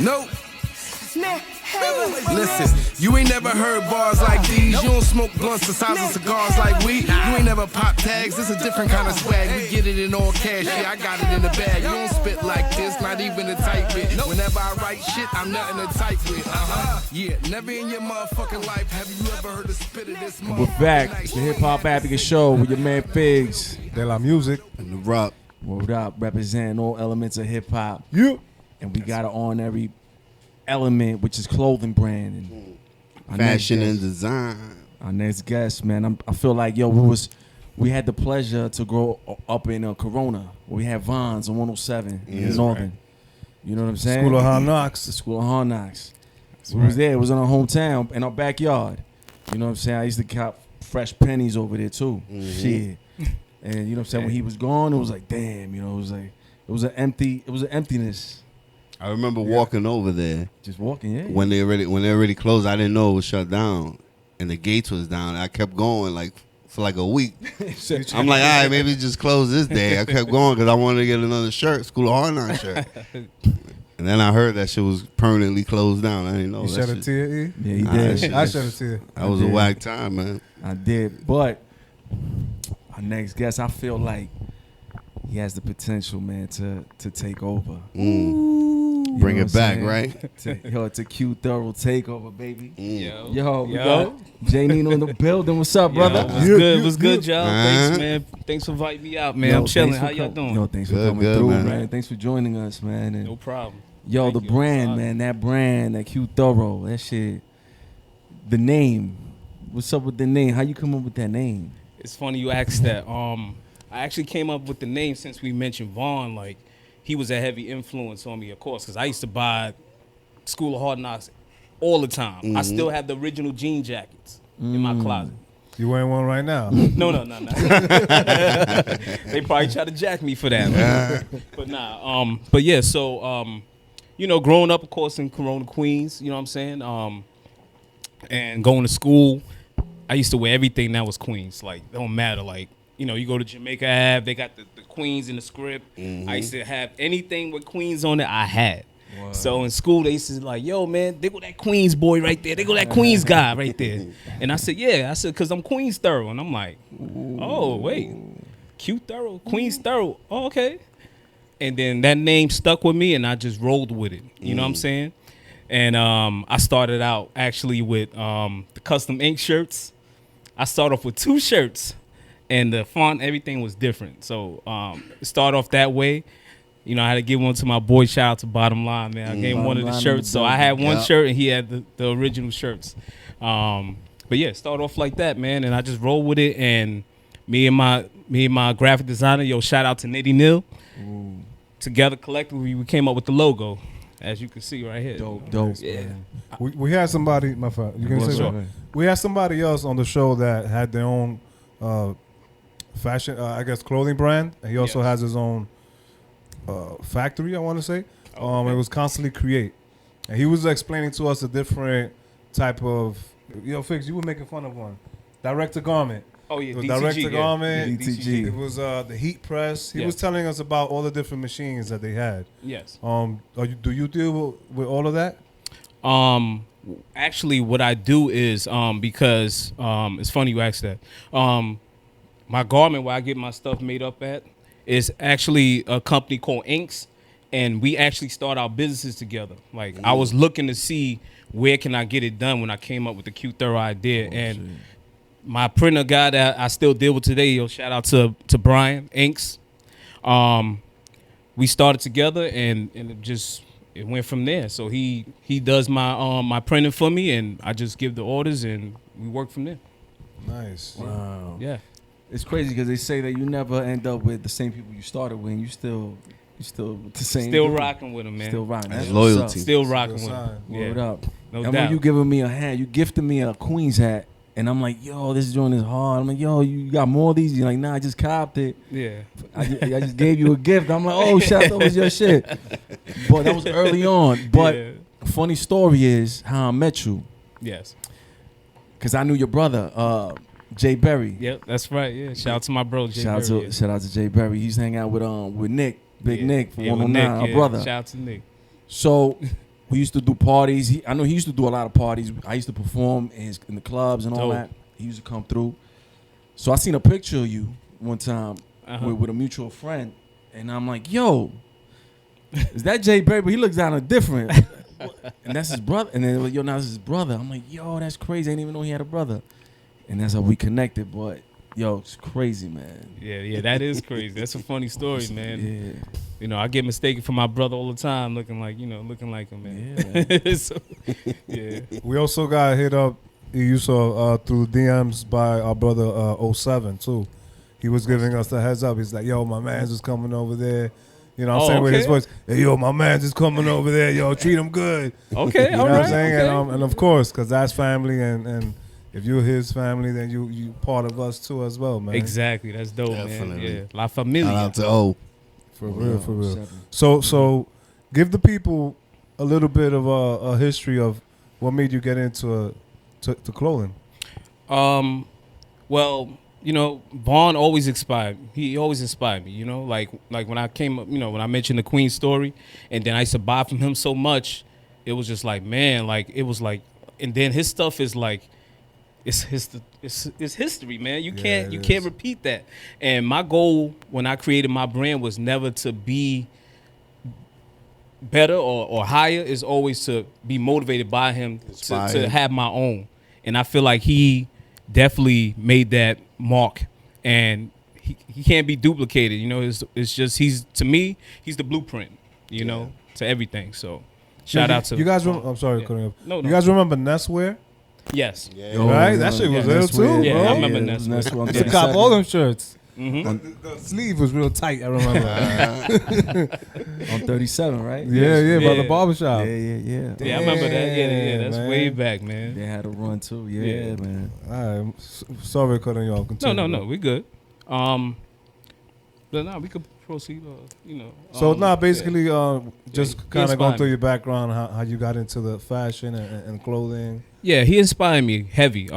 Nope. Listen, you ain't never heard bars like these. You don't smoke blunts the size of cigars like we. You ain't never pop tags. It's a different kind of swag. We get it in all cash. Yeah, I got it in the bag. You don't spit like this, not even a tight bit. Whenever I write shit, I'm nothing to type with. Yeah, never in your motherfucking life have you ever heard a spit of this motherfucker. We're back. It's the Hip Hop Advocate Show with your man Figs. De La Music. And the rock. Word up, representing all elements of hip hop. You. And we got it on every element, which is clothing brand and fashion and design. Our next guest, man, I feel like we had the pleasure to grow up in Corona. We had Vons on 107 in Northern. Right. You know what I'm saying? School of Hard Knocks. The School of Hard Knocks. We was there. It was in our hometown, in our backyard. You know what I'm saying? I used to cop fresh pennies over there too. Shit. And you know what I'm saying? When he was gone, it was like, damn. You know, it was an emptiness. I remember walking over there. Just walking, yeah. When they already closed, I didn't know it was shut down, and the gates was down. I kept going for a week. I'm like, all right, maybe just close this day. I kept going because I wanted to get another shirt, School of Hard Knocks shirt. And then I heard that shit was permanently closed down. I didn't know. You shed a tear, E? Yeah, he did. I shed a tear. That was a whack time, man. I did, but our next guest, I feel like he has the potential, man, to take over. Bring it back, right? To Q Thoro takeover, baby. Yo. We go. J Neno in the building. What's up, brother? What's good, y'all? Thanks, man. Thanks for inviting me out, man. I'm chilling. How y'all doing? Yo, thanks for coming through, man. Thanks for joining us, man. And no problem. Yo, the brand, man. That brand, that Q Thoro, that shit. The name. What's up with the name? How you come up with that name? It's funny you asked that. I actually came up with the name since we mentioned Vaughn. Like, he was a heavy influence on me, of course, because I used to buy School of Hard Knocks all the time. I still have the original jean jackets in my closet. You wearing one right now? No. They probably try to jack me for that. But nah. But yeah, so, growing up, of course, in Corona, Queens, you know what I'm saying? And going to school, I used to wear everything that was Queens. Like, it don't matter. Like, you go to Jamaica Ave, they got the Queens in the script. I used to have anything with Queens on it, I had. Wow. So in school, they used to like, yo, man, they go that Queens boy right there. They go that Queens guy right there. And I said, yeah. I said, because I'm Queens Thorough. And I'm like, oh, wait. Q Thoro, Queens Thorough. Oh, okay. And then that name stuck with me, and I just rolled with it. You know what I'm saying? And I started out actually with the custom ink shirts. I started off with 2 shirts. And the font, everything was different. So it started off that way. I had to give one to my boy. Shout out to Bottem Line, man. I gave him one of the shirts. So I had one shirt, and he had the original shirts. But yeah, it started off like that, man. And I just rolled with it. And me and my graphic designer, shout out to Nitty Nil. Together collectively, we came up with the logo, as you can see right here. Dope. Yeah. We had somebody, my friend. You can say so. We had somebody else on the show that had their own fashion, clothing brand, and he also has his own factory, I want to say. It was Constantly Create, and he was explaining to us a different type of, Fix, you were making fun of one, direct to garment. Oh yeah, DTG, direct to garment. DTG. It was the heat press. He was telling us about all the different machines that they had. Yes. Do you deal with all of that? Actually, what I do is because it's funny you asked that. My garment where I get my stuff made up at is actually a company called Inks, and we actually start our businesses together. Like, I was looking to see where can I get it done when I came up with the Q Thoro idea. And my printer guy that I still deal with today, shout out to Brian Inks. We started together, and it went from there. So he does my printing for me, and I just give the orders, and we work from there. Nice. Wow. Yeah. It's crazy because they say that you never end up with the same people you started with, and you still with the same. Still rocking with them, man. Still rocking. That's loyalty. Still rocking with them. Word up. No doubt. doubt. You giving me a hat. You gifted me a Queens hat, and I'm like, yo, this joint is hard. I'm like, yo, you got more of these? You're like, nah, I just copped it. Yeah. I just gave you a gift. I'm like, oh, shit, I thought it was your shit. But that was early on. But funny story is how I met you. Yes. Because I knew your brother, Jay Berry. Yep, that's right. Yeah, shout out to my bro Jay Shout out to Jay Berry. He used to hang out with Nick Big Nick from Yeah, with 109, Nick, our yeah. brother. Shout out to Nick. So we used to do parties. I know he used to do a lot of parties. I used to perform in the clubs and all Dope. that. He used to come through. So I seen a picture of you one time with a mutual friend, and I'm like, yo, is that Jay Berry? But he looks kind of different. And that's his brother. And then, yo, now this is his brother. I'm like, yo, that's crazy. I didn't even know he had a brother. And that's how we connected. But, yo, it's crazy, man. Yeah, that is crazy. That's a funny story, man. Yeah. You know, I get mistaken for my brother all the time, looking like him, man. Yeah, man. So, yeah. We also got hit up. You saw through DMs by our brother 07 too. He was giving us the heads up. He's like, "Yo, my man's just coming over there." You know what I'm saying with his voice. Hey, yo, my man's just coming over there. Yo, treat him good. Okay, You know all what right. I'm saying? Okay. And of course, because that's family, and if you're his family, then you part of us too as well, man. Exactly, that's dope, Definitely. man. Yeah, La Familia. Shout out to O. For real, for real. 07. So give the people a little bit of a history of what made you get into to clothing. Well, you know, Vaughn always inspired. He always inspired me. You know, like when I came up, you know, when I mentioned the Queen story, and then I used to buy from him so much, it was just like, man, like it was like, and then his stuff is like, it's history, man. You can't repeat that. And my goal when I created my brand was never to be better or higher. Is always to be motivated by him to have my own. And I feel like he definitely made that mark, and he can't be duplicated. You know, it's just he's the blueprint. You know, to everything. So shout out to you guys. I'm sorry, cutting up. No. You guys remember Nestwear? Yes. Yeah. Yo, Right? That shit was real too, Yeah, bro. I remember that. That's what I'm To cop all them shirts. Mm-hmm. The sleeve was real tight. I remember. On 37, right? yeah, by the Yeah. barbershop. Yeah. Yeah, I remember that. Yeah, that's man. way back, man. They had a run too. Yeah, Yeah. man. All right. Sorry, cutting you off. Continue, No, bro. we good. But no, we could proceed. You know. So basically, just he kind of inspired going through me. your background, how you got into the fashion and clothing. Yeah, he inspired me heavy.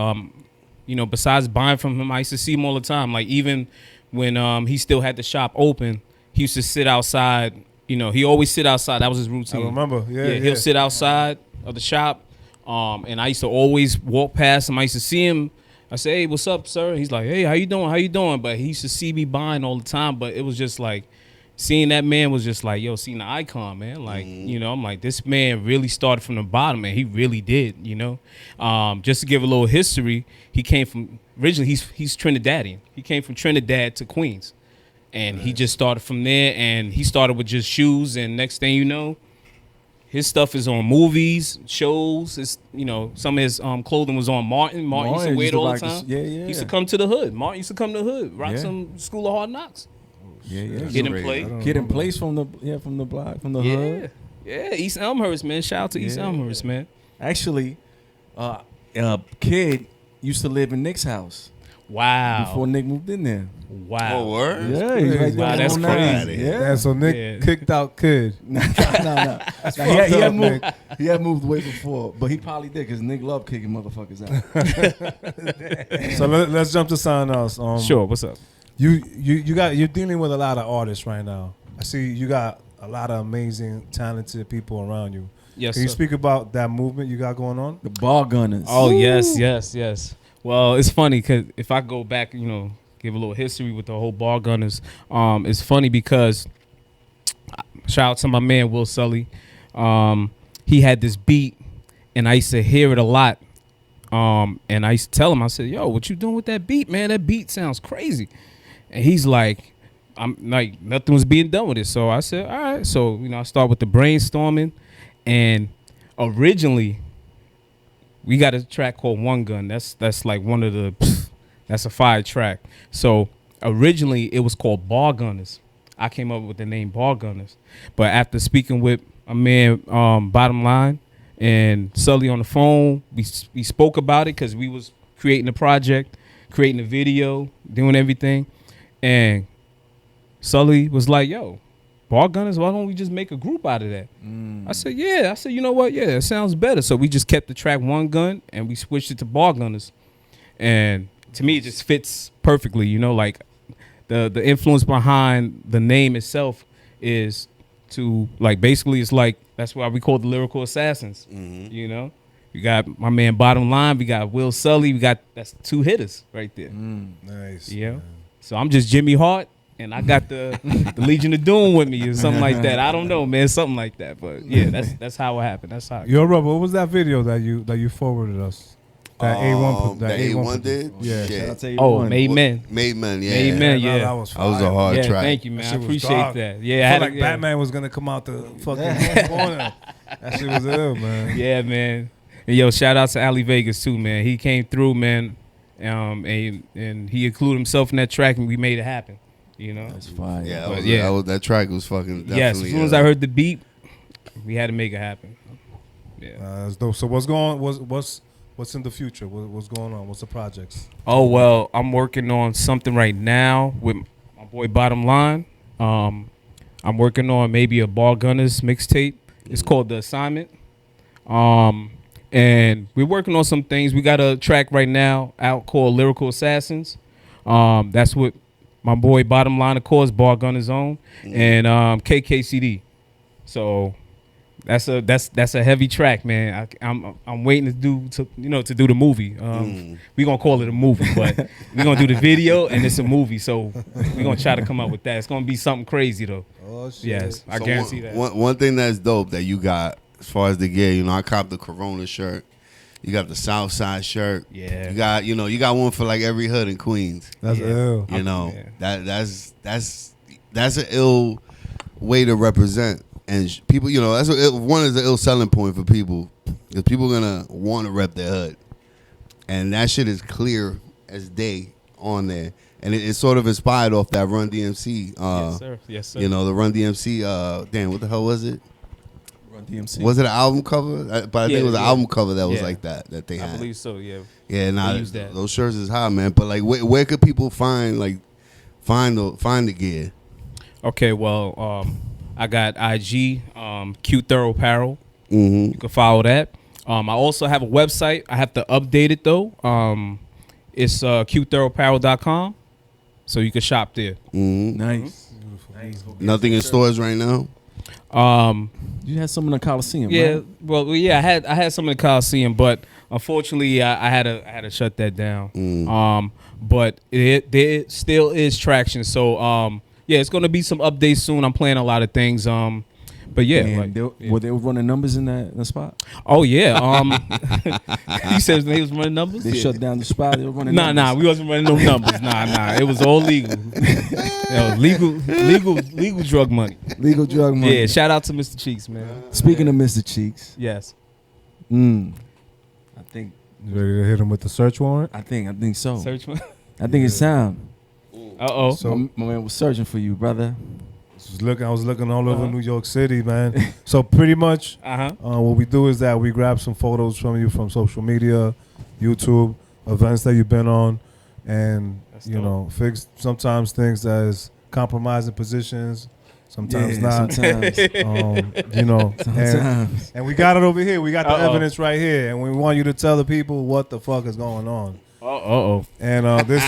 You know, besides buying from him, I used to see him all the time. Like even when he still had the shop open, he used to sit outside. You know, he always sit outside. That was his routine. I remember. Yeah. He'll sit outside of the shop. And I used to always walk past him. I used to see him. I say, "Hey, what's up, sir?" He's like, "Hey, how you doing? How you doing?" But he used to see me buying all the time. But it was just like, seeing that man was just like, yo, seeing the icon, man. Like, you know, I'm like, this man really started from the bottom, and he really did, you know. Just to give a little history, he came from, originally, he's Trinidadian. He came from Trinidad to Queens. And he just started from there, and he started with just shoes, and next thing you know, his stuff is on movies, shows. It's, you know, some of his clothing was on Martin. Martin used to wear it all the time. Yeah. He used to come to the hood. Martin used to come to the hood, rock Yeah. some School of Hard Knocks. Yeah. Get him play. Get in place from the block, from the hood. Yeah, East Elmhurst, man. Shout out to East Elmhurst, man. Actually, kid used to live in Nick's house Wow. before Nick moved in there. Wow. Oh, word? Yeah, he's right there Wow, on that's 09. crazy. Yeah. Yeah, so Nick Yeah. kicked out Kid. No. That's Nah, fucked up, moved, Nick. he had moved way before, but he probably did because Nick loved kicking motherfuckers out. So let's jump to something else. Sure, what's up? You're dealing with a lot of artists right now. I see you got a lot of amazing, talented people around you. Yes, Can you sir. speak about that movement you got going on? The bar gunners. Oh, yes. Well, it's funny because if I go back, you know, give a little history with the whole bar gunners, it's funny because, shout out to my man, Will Sully. He had this beat, and I used to hear it a lot. And I used to tell him, I said, yo, what you doing with that beat, man? That beat sounds crazy. And he's like, I'm like, nothing was being done with it. So I said, all right. So, you know, I start with the brainstorming. And originally, we got a track called One Gun. That's like one of the, that's a fire track. So originally, it was called Bar Gunners. I came up with the name Bar Gunners. But after speaking with a man, Bottom Line, and Sully on the phone, we spoke about it because we was creating a project, creating a video, doing everything. And Sully was like, yo, Bar Gunners, why don't we just make a group out of that? I said, yeah. I said, you know what? Yeah, it sounds better. So we just kept the track One Gun, and we switched it to Bar Gunners. And to me, it just fits perfectly, you know, like the influence behind the name itself is to like basically it's like that's why we call the Lyrical Assassins. Mm-hmm. You know, we got my man Bottem Line, we got Will Sully, that's 2 hitters right there. Nice. Yeah. man. So I'm just Jimmy Hart, and I got the Legion of Doom with me or something like that. I don't know, man, something like that. But yeah, that's how it happened. That's how. Yo, Rob, what was that video that you forwarded us? That A1 that A1 did? Yeah. Shit. I'll tell you Oh, one. Made Men. Made Men, yeah. Made Men, no, yeah. that was That was a fire. hard Yeah, track. thank you, man. That I shit was appreciate dark. that. I Yeah, felt like yeah. Batman was gonna come out the fucking corner. That shit was ill, man. Yeah, man. And yo, shout out to Ali Vegas too, man. He came through, man, and he included himself in that track, and we made it happen. You know. That's fine. Yeah, But that track was fucking definitely. Yes, as soon as I heard the beat, we had to make it happen. Yeah. That's dope. So what's in the future? What's going on? What's the projects? Oh well, I'm working on something right now with my boy Bottem Line. I'm working on maybe a Ball Gunners mixtape. It's called The Assignment. And we're working on some things. We got a track right now out called Lyrical Assassins. That's what my boy Bottem Line, of course, Ball Gunners on, and KKCD. So that's a heavy track, man. I'm waiting to do the movie. We're gonna call it a movie, but we're gonna do the video and it's a movie. So we're gonna try to come up with that. It's gonna be something crazy though. Oh shit. Yes, I So guarantee that. One thing that's dope that you got as far as the gear, I copped the Corona shirt. You got the Southside shirt. Yeah. You got one for like every hood in Queens. That's Yeah. ill. That's an ill way to represent. And people, one is an ill selling point for people because people gonna want to rep their hood, and that shit is clear as day on there, and it's sort of inspired off that Run DMC. Yes, sir. Yes, sir. The Run DMC. Damn, what the hell was it? Run DMC. Was it an album cover? But I think it was an yeah. album cover that was Yeah. like that they I had. believe so. Yeah. Yeah, nah, use that. those shirts is hot, man. But like, where could people find the gear? Okay. Well, I got IG, Q Thoro Apparel. Mm-hmm. You can follow that. I also have a website. I have to update it though. It's qthoroapparel.com, so you can shop there. Mm-hmm. Nice. Nothing in stores right now. You had some in the Coliseum, Yeah, right? well, yeah, I had some in the Coliseum, but unfortunately, I had to shut that down. But there still is traction. So yeah, it's gonna be some updates soon. I'm planning a lot of things. But yeah, And were they running numbers in the spot? oh yeah. You said they was running numbers. They Yeah. shut down the spot. They were running numbers. Nah, we wasn't running no numbers. Nah, it was all legal. Legal drug money. Legal drug money. Yeah, shout out to Mr. Cheeks, man. Speaking of Mr. Cheeks, Yes. I think You ready to hit him with the search warrant? I think so. Search for. I think it's time. Uh-oh. So My man was searching for you, brother. I was looking all over New York City, man. So pretty much, what we do is that we grab some photos from you from social media, YouTube, events that you've been on, and That's fix sometimes things as compromising positions, sometimes not. Sometimes. Sometimes. And we got it over here. We got the Uh-oh. evidence right here, and we want you to tell the people what the fuck is going on. Uh-oh. And this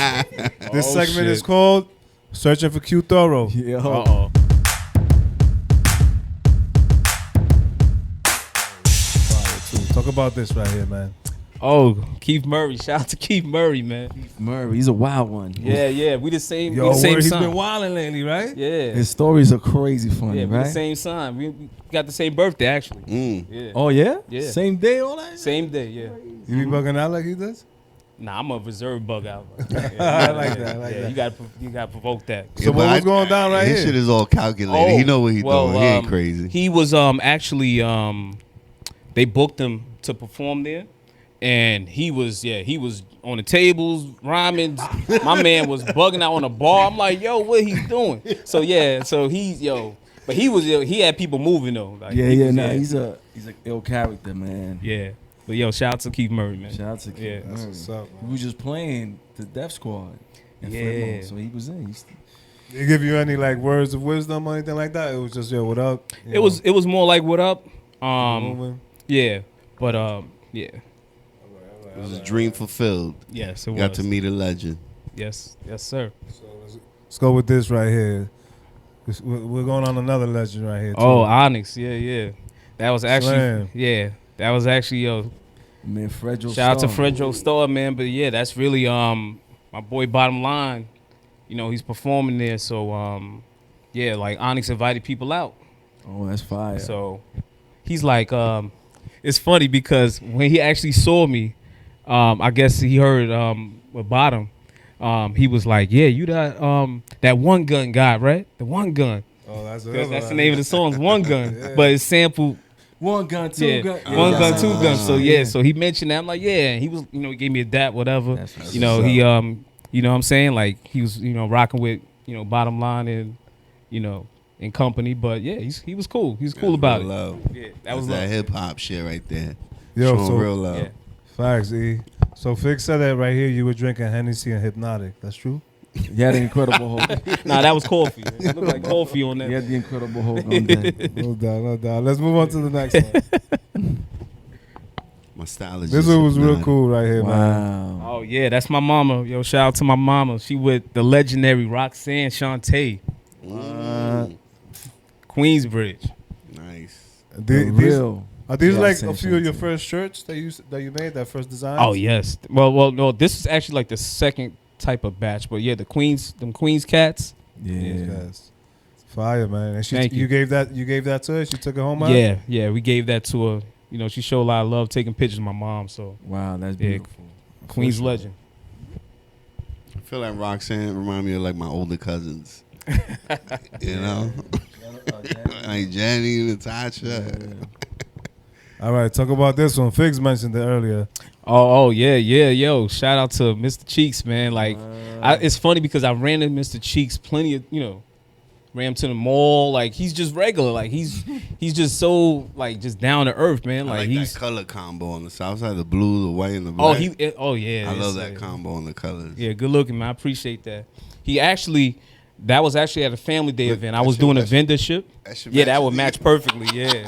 Oh, segment is shit. called "Searching for Q Thoro." Yo. Uh-oh. Talk about this right here, man. Oh, Keith Murray. Shout out to Keith Murray, man. Murray, he's a wild one. Yeah. We the same. Yo, we the same word, he's sign. been wilding lately, right? Yeah. His stories are crazy funny, Yeah, we the right? same sign. We got the same birthday, actually. Yeah. Oh yeah? Yeah. Same day, all that? Same day, yeah. You be bugging out like he does? Nah, I'm a reserve bug out. I like that. I like that. You gotta provoke that. So what was going down right His here? shit is all calculated. He know what he's doing. He ain't crazy. He was actually they booked him to perform there, and he was on the tables rhyming. My man was bugging out on the bar. I'm like, yo, what he's doing? So but he had people moving though. Like, He's a ill character, man. yeah. But yo, shout out to Keith Murray, man. Shout out to Keith Yeah. Murray. That's what's up, We man. was just playing the Death Squad in Yeah. Flipmode, so he was in. They give you any like words of wisdom or anything like that? It was just yo, what up? It was more like what up. Moving. Yeah. But yeah. It was a dream fulfilled. Yes, it was. Got to meet a legend. Yes, sir. So let's go with this right here. We're going on another legend right here. Too. Oh, Onyx, yeah. That was actually, Slam. that was actually Man, Fredro shout out to Star. Fredro Star, man. But yeah, that's really my boy Bottom Line. You know, he's performing there, so yeah, like Onyx invited people out. Oh, that's fire. So he's like, it's funny because when he actually saw me, I guess he heard with Bottom. He was like, "Yeah, you that one gun guy, right? The one gun." Oh, that's the name of the song, One Gun. Yeah. But it's sampled. One gun, two gun. One gun, two guns. So yeah, so he mentioned that. I'm like, yeah. And he was, he gave me a dap, whatever. You know, he you know what I'm saying? Like he was, rocking with, Bottom Line and, and company. But yeah, he was cool. He was cool about it. Love. Yeah, that was that hip hop shit right there. Yo, showing so real love. Yeah. Facts, E. So Fig said that right here you were drinking Hennessy and Hypnotic. That's true? You had the Incredible Hulk. Nah, that was coffee. It looked like coffee on that. You had the Incredible Hulk on that. No doubt. Let's move on to the next one. My style is This just one was real hypnotic. cool right here, man. Wow. Oh yeah, that's my mama. Yo, shout out to my mama. She with the legendary Roxanne Shante, Queensbridge. Nice. Real. Are these Yeah, like same a few of your thing. first shirts that you made, that first design? Oh yes. Well, no. This is actually like the second type of batch, but yeah, them Queens cats. Yeah. Yes. Fire, man. And Thank you. you gave that to her? She took it home out? Yeah. We gave that to her. She showed a lot of love taking pictures of my mom. So Wow, that's Yeah. beautiful. Queens legend. I feel like Roxanne remind me of like my older cousins. You know? Like Jenny, Natasha. All right, talk about this one. Figs mentioned it earlier. Oh yeah. Yo, shout out to Mr. Cheeks, man. Like, it's funny because I ran into Mr. Cheeks plenty of, ran him to the mall. Like, he's just regular. Like, he's just so like just down to earth, man. I like he's that color combo on the south side, the blue, the white, and the black. yeah. I love it's, that combo on the colors. Yeah, good looking, man. I appreciate that. That was actually at a family day event. I was doing a vendorship. That would match perfectly. Yeah.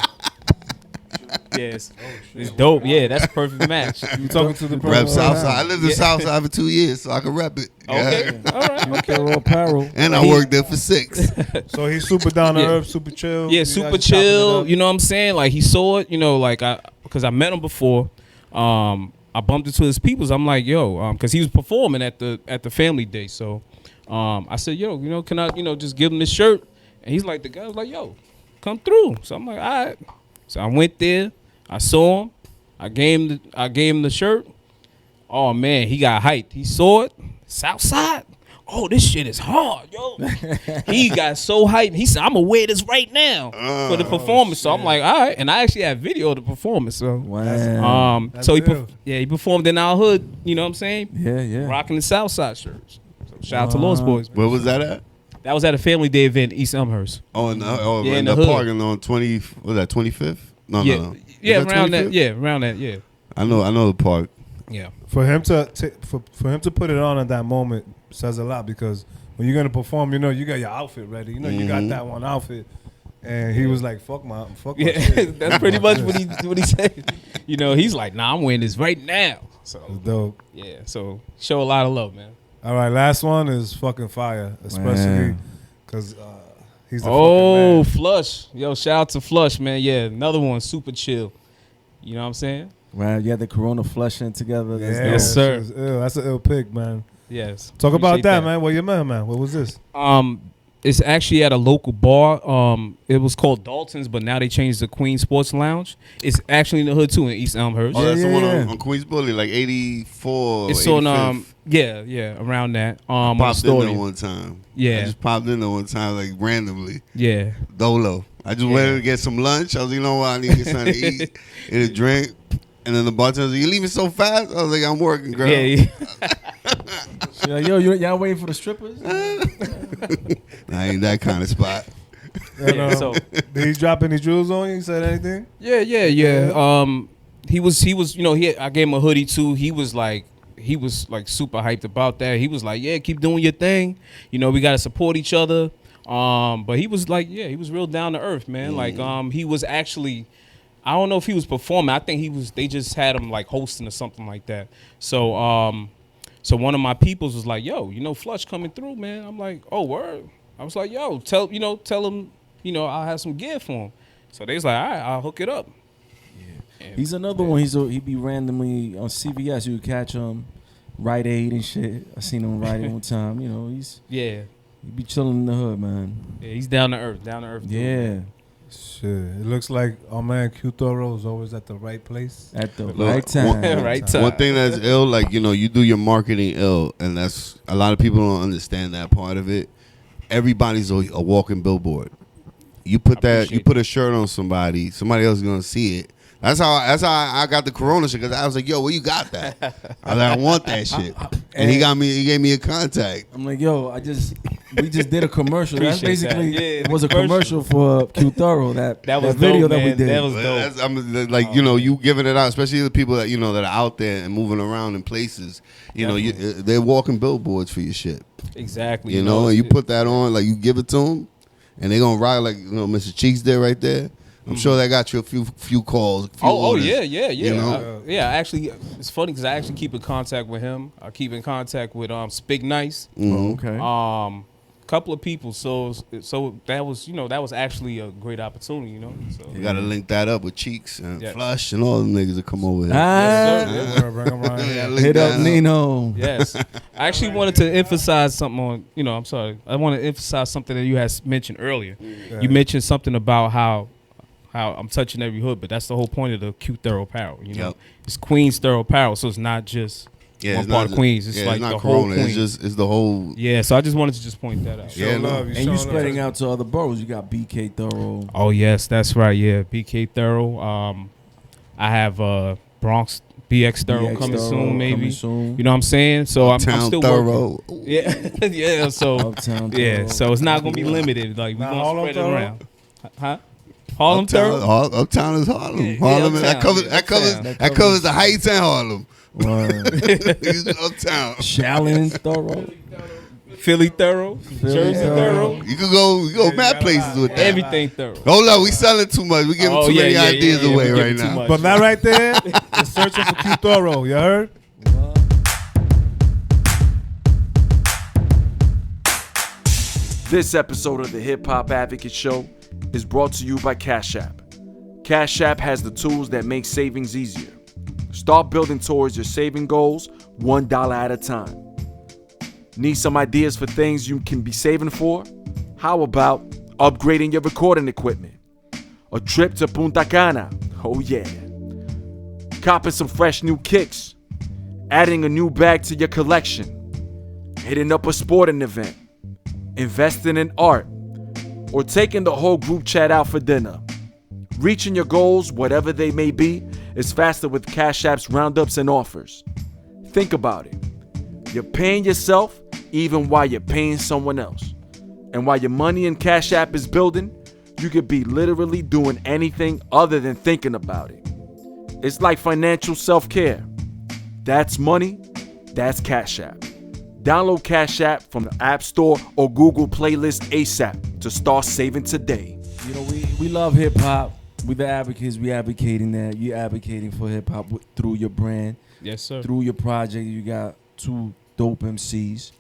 Yes, it's dope. Yeah, that's a perfect match. You talking to the Rep Southside. I lived in Southside for 2 years, so I can rep it. Okay, all right. Qthoro Apparel. And I worked there for 6. So he's super down to Yeah. earth, super chill. Yeah, You super guys chopping it chill. up? You know what I'm saying? Like he saw it. Because I met him before. I bumped into his peoples. I'm like, yo, because he was performing at the family day. So, I said, yo, can I, just give him this shirt? And he's like, the guy was like, yo, come through. So I'm like, all right. So I went there. I saw him. I gave him the shirt. Oh man, he got hyped. He saw it. Southside. Oh, this shit is hard, yo. He got so hyped. He said, I'm gonna wear this right now for the performance. So I'm like, all right. And I actually had video of the performance. So Wow. That's so real. he performed in our hood, you know what I'm saying? Yeah. Rocking the Southside shirts. So shout out to Lost Boys. Where was that at? That was at a family day event in East Elmhurst. Oh, in in the the hood. park on 20. Was that 25th? No. Yeah, Is around 25th? that. Yeah, around that. Yeah, I know the park. yeah. For him to put it on at that moment says a lot, because when you're gonna perform, you got your outfit ready. You got that one outfit, and he was like, "Fuck my Yeah, shit." that's pretty much what he said. He's like, nah, I'm wearing this right now. So It's dope. yeah, so show a lot of love, man. All right, last one is fucking fire, especially Wow. because he's the Oh, fucking man. Flush. Yo, shout out to Flush, man. Yeah, another one, super chill. You know what I'm saying? Wow, you had the Corona flushing together. That's Yeah, dope. Yes, sir. that's ill. That's an ill pick, man. Yes. Talk about Appreciate that, man. Well, you met him, man. What was this? It's actually at a local bar. It was called Dalton's, but now they changed to Queen Sports Lounge. It's actually in the hood too, in East Elmhurst. Oh, that's the yeah, one yeah. on Queens Bully, like 84. It's 85th. on yeah, around that. On Popped in Astoria. there one time. Yeah. I just popped in there one time, like randomly. Yeah. Dolo. I just went to get some lunch. I was like, you know what? I need to get something to eat and a drink. And then the bartender was like, you leaving so fast? I was like, I'm working, girl. Yeah. She's like, yo, y'all waiting for the strippers? I ain't that kind of spot. And, So did he drop any jewels on you? He said anything? yeah. He was I gave him a hoodie too. He was like super hyped about that. He was like, yeah, keep doing your thing. We gotta support each other. But he was like, yeah, he was real down to earth, man. Like he was actually, I don't know if he was performing. I think they just had him like hosting or something like that. So so one of my peoples was like, yo, Flush coming through, man. I'm like, oh, word. I was like, yo, tell him, I'll have some gear for him. So they was like, all right, I'll hook it up. Yeah. He's another one. He be randomly on CVS. You would catch him, Rite Aid and shit. I seen him Rite Aid one time. He be chilling in the hood, man. Yeah, he's down to earth. Yeah. Shit, it looks like our man Q Thoro is always at the right place at the right time. Right time. One thing that's ill, like you do your marketing ill, and that's a lot of people don't understand that part of it. Everybody's a walking billboard. You put a shirt on somebody else is gonna see it. That's how I got the Corona shit, because I was like, yo, where you got that? I was like, I want that shit. And he gave me a contact. I'm like, yo, we just did a commercial. That's basically it was a commercial for Q Thoro. That video dope, that we did. That was dope. I'm like, you giving it out, especially the people that that are out there and moving around in places. They're walking billboards for your shit. Exactly. And you put that on, like you give it to them, and they gonna ride like Mr. Cheeks there right there. I'm sure that got you a few calls. Orders, yeah. Actually, it's funny because I actually keep in contact with him. I keep in contact with Spig Nice. Mm-hmm. Okay. Couple of people. So that was actually a great opportunity. So you gotta link that up with Cheeks and Flush and all them niggas that come over here. Hit up Neno. Yes. I actually wanted to emphasize something on. I'm sorry. I want to emphasize something that you had mentioned earlier. Yeah. You mentioned something about how I'm touching every hood, but that's the whole point of the Q Thoro Apparel. It's Queens Thoro Apparel, so it's not just one part of Queens. It's like the whole Queens. It's the whole. Yeah, so I just wanted to just point that out. And you spreading out to other boroughs. You got BK Thoro. Oh yes, that's right. Yeah, BK Thoro. I have Bronx BX Thoro coming soon, maybe. You know what I'm saying? So I'm still Thoro. working. Yeah. So Uptown Thoro. So it's not gonna be limited. Like we're gonna spread it around. Huh? Harlem Thoro? Uptown is Harlem. Harlem that covers the Heights and Harlem. Uptown. Shallon Thoro. Philly Thoro. Jersey Thoro. You could go mad places with that. Everything Thoro. Hold up, we selling too much. We giving too many ideas away right now. But that right there is searching for Q Thoro. You heard? This episode of the Hip Hop Advocate Show is brought to you by Cash App. Cash App has the tools that make savings easier. Start building towards your saving goals $1 at a time. Need some ideas for things you can be saving for? How about upgrading your recording equipment? A trip to Punta Cana? Oh yeah. Copping some fresh new kicks? Adding a new bag to your collection? Hitting up a sporting event? Investing in art? Or taking the whole group chat out for dinner? Reaching your goals, whatever they may be, is faster with Cash App's roundups and offers. Think about it. You're paying yourself even while you're paying someone else. And while your money in Cash App is building, you could be literally doing anything other than thinking about it. It's like financial self-care. That's money, that's Cash App. Download Cash App from the App Store or Google Playlist ASAP to start saving today. We love hip hop. We the advocates. We advocating that. You advocating for hip hop through your brand. Yes, sir. Through your project, you got 2 dope MCs.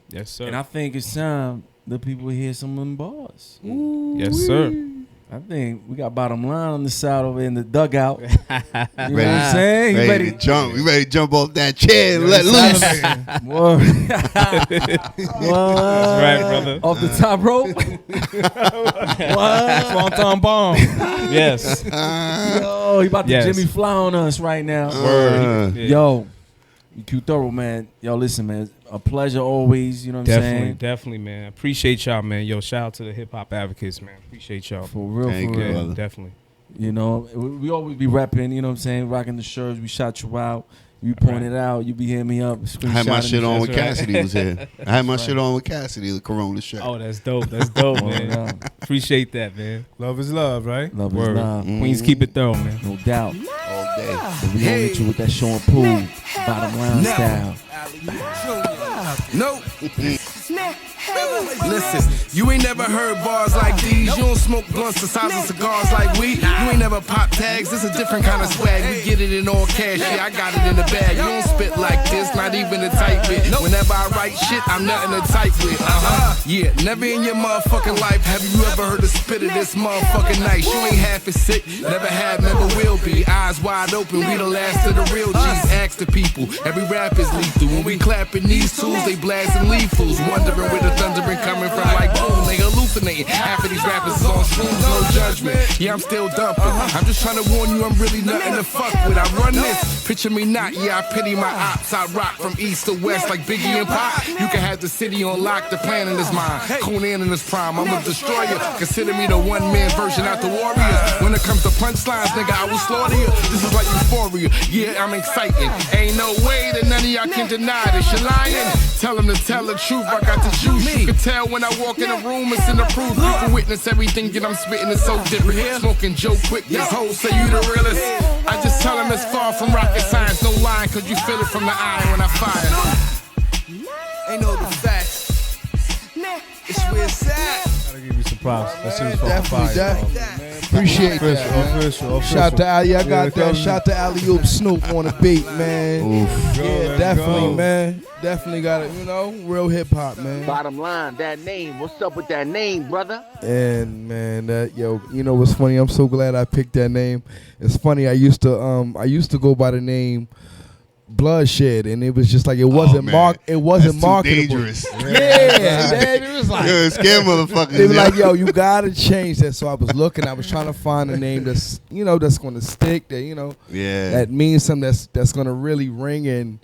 Yes, sir. And I think it's time the people hear some of them bars. Yes, sir. I think we got Bottem Line on the side over in the dugout. You know what I'm saying? Ready to jump. We ready to jump off that chair and let loose. That's right, brother. Off the top rope. Swanton bomb. Yes. Yo, he about to Jimmy Fly on us right now. Word. Yo, Q Thoro, man. Yo, listen, man. A pleasure always. You know what I'm saying? Definitely, man. Appreciate y'all, man. Yo, shout out to the hip hop advocates, man. Appreciate y'all. For real, Thank for you, real. brother. Definitely. You know, we always be repping, you know what I'm saying? Rocking the shirts. We shout you out. You pointed out. You be hitting me up. I had my shit on when That's right. Cassidy was here. I had my shit on with Cassidy, the Corona shirt. Oh, that's dope. That's dope, man. Appreciate that, man. Love is love, right? Love Word. is love. Queens keep it thorough, man. No doubt. All day. And we gonna hit you with that Sean Poole, Bottom Line style. No. Listen, you ain't never heard bars like these. You don't smoke blunts the size of cigars like we. You ain't never never pop tags, it's a different kind of swag. We get it in all cash, yeah, I got it in the bag. You don't spit like this, not even a tight bit. Whenever I write shit, I'm nothing to type with. Yeah, never in your motherfucking life have you ever heard a spit of this motherfucking nice. You ain't half as sick, never have, never will be. Eyes wide open, we the last of the real G's. Ask the people, every rap is lethal. When we clapping these tools, they blasting lethals. Wondering where the thunder been coming from, like boom, they hallucinating. Half of these rappers is on shrooms, no judgment. Yeah, I'm still dumping. I'm just trying to warn you, I'm really nothing to fuck with. I run this, picture me not, yeah, I pity my ops. I rock from east to west like Biggie and Pop. You can have the city on lock, the plan in his mind. Conan in his prime, I'm a destroyer. Consider me the one-man version out the Warriors. When it comes to punchlines, nigga, I will slaughter you. This is like euphoria, yeah, I'm exciting. Ain't no way that none of y'all can deny this. You're lying, tell them to tell the truth, I got the juice. You can tell when I walk in a room, it's in the proof. You can witness everything that I'm spitting, it's so different. Smoking Joe quick, these hoes say you the realest. I just tell them it's far from rocket science. No lying, cause you feel it from the eye when I fire. Ain't no the facts. It's where it's at. Gotta give you some props. That shit was fucking Definitely, fire. appreciate that, man. Official. Shout to Ali, I got Yeah, that. Shout to Ali Oop Snoop on the beat, man. Yeah, definitely, man. Definitely got it, real hip hop, man. Bottom line, that name. What's up with that name, brother? And man, what's funny? I'm so glad I picked that name. It's funny. I used to go by the name Bloodshed, and it was just like it wasn't That's marketable. dangerous. Yeah, man, it was like You're a scare motherfucker. they were like, yo, you gotta change that. So I was looking, I was trying to find a name that's that's gonna stick, that that means something that's gonna really ring, and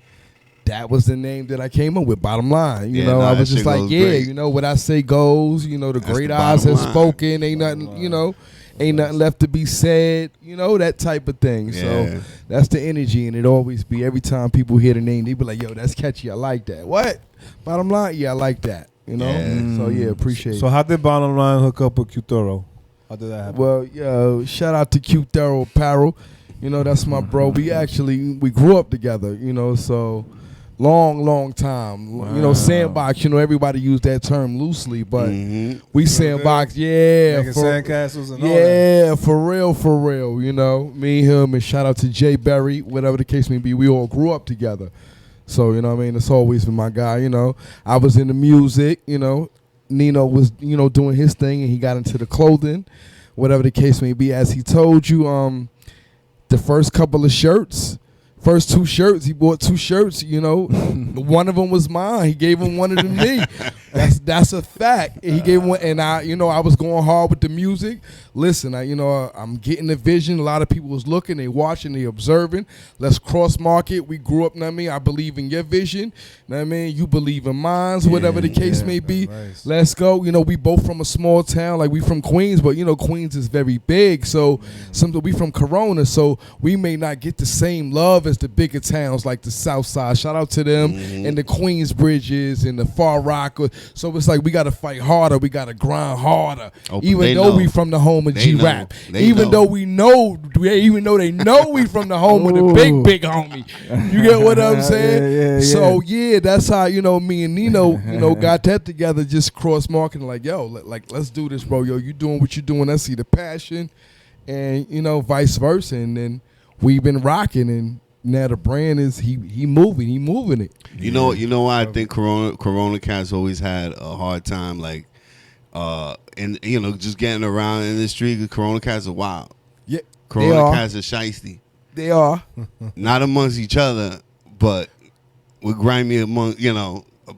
that was the name that I came up with. Bottom line, I was just like, yeah, great. What I say goes. The That's great the eyes bottom have line. spoken. Ain't nothing, ain't nothing left to be said. That type of thing. Yeah. So that's the energy, and it always be every time people hear the name, they be like, yo, that's catchy. I like that. What? Bottom line, yeah, I like that. So yeah, appreciate it. So how did Bottom Line hook up with Q Thoro? How did that happen? Well, shout out to Q Thoro Apparel. That's my bro. We grew up together, so long time. Wow. Sandbox, everybody use that term loosely, but Mhm. we sandbox, yeah. Making sandcastles and all that. Yeah, for real, Me and him, and shout out to Jay Berry, whatever the case may be, we all grew up together. So, it's always been my guy, I was into music, Neno was, doing his thing, and he got into the clothing, whatever the case may be. As he told you, the first couple of shirts, first 2 shirts, he bought 2 shirts, one of them was mine. He gave him one of them to me. That's a fact. And he gave one, and I was going hard with the music. Listen, I'm getting the vision. A lot of people was looking, they watching, they observing. Let's cross market. We grew up, I believe in your vision. You believe in mine, whatever the case may be. Nice. Let's go. We both from a small town, like we from Queens, but Queens is very big. So we from Corona, so we may not get the same love as the bigger towns like the South Side. Shout out to them and the Queens Bridges and the Far Rock. So it's like we got to fight harder. We got to grind harder. Even though we from the home of G-Rap. Even though they know we from the home of the big homie. You get what I'm saying? Yeah. So yeah, that's how me and Neno got that together. Just cross marketing, like yo, let's do this, bro. Yo, you doing what you doing? I see the passion, and vice versa. And then we've been rocking, and now the brand is he moving it. You know why I think Corona Cats always had a hard time, like, and just getting around in the street. Cause Corona Cats are wild. Yeah, Corona Cats are shiesty. They are. Not amongst each other, but we're grimy among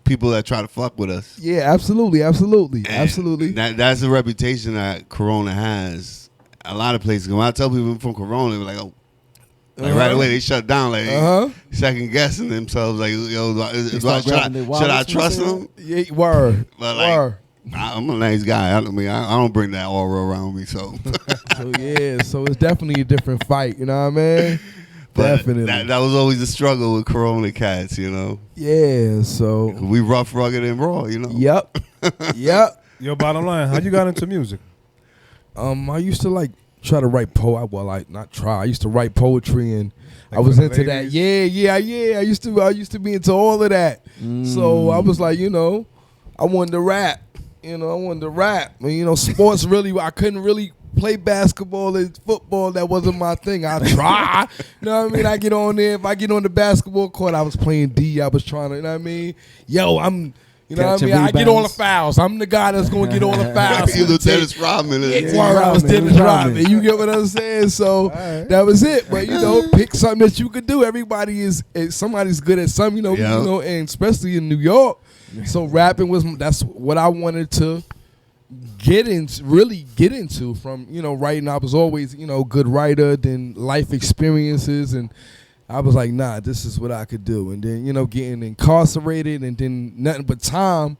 people that try to fuck with us. Yeah, absolutely. And that's the reputation that Corona has. A lot of places. When I tell people I'm from Corona, they're like, oh. Like right away, they shut down, like second guessing themselves, like, yo, should I trust them? Yeah, word. But like, word. I'm a nice guy. I don't bring that aura around me, so. So it's definitely a different fight. You know what I mean? But Definitely. That was always the struggle with Corona Cats, Yeah. So. We rough, rugged, and raw, Yep. Yo, Bottom Line, how you got into music? I used to try to write I used to write poetry, and Like I was for the into that. ladies? Yeah. I used to be into all of that. So I was like, I wanted to rap. I wanted to rap. And, sports really, I couldn't really play basketball and football. That wasn't my thing. I try. You know what I mean? I get on there. If I get on the basketball court, I was playing D. I was trying to, you know what I mean? Yo, I'm, you know what I mean? I get all the fouls. I'm the guy that's going to get all the fouls. You look Dennis Rodman. I was Dennis Rodman. You get what I'm saying? So that was it. But, you know, pick something that you could do. Everybody is, somebody's good at something, you know, and especially in New York. So rapping that's what I wanted to really get into from, you know, writing. I was always, you know, good writer, then life experiences, and I was like, nah, this is what I could do. And then, you know, getting incarcerated and then nothing but time.